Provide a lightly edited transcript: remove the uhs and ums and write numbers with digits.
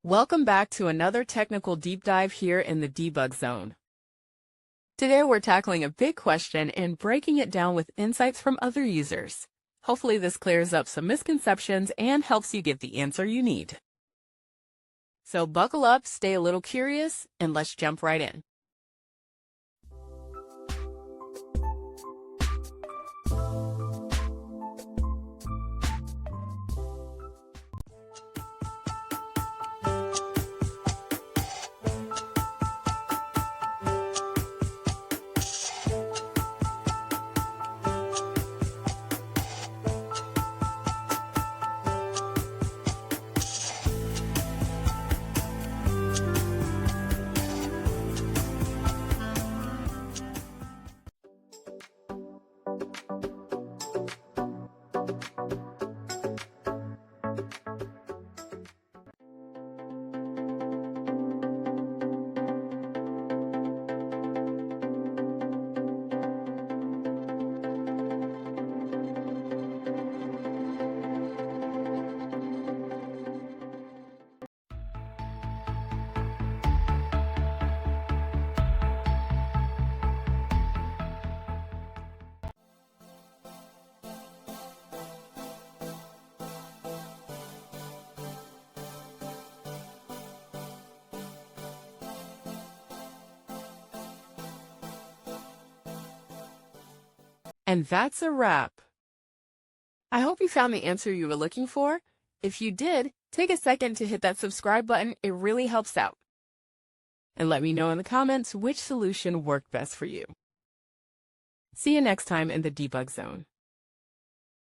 Welcome back to another technical deep dive here in the debug zone. Today we're tackling a big question and breaking it down with insights from other users. Hopefully this clears up some misconceptions and helps you get the answer you need. So buckle up, stay a little curious, and let's jump right in. And that's a wrap. I hope you found the answer you were looking for. If you did, take a second to hit that subscribe button. It really helps out. And let me know in the comments which solution worked best for you. See you next time in the debug zone.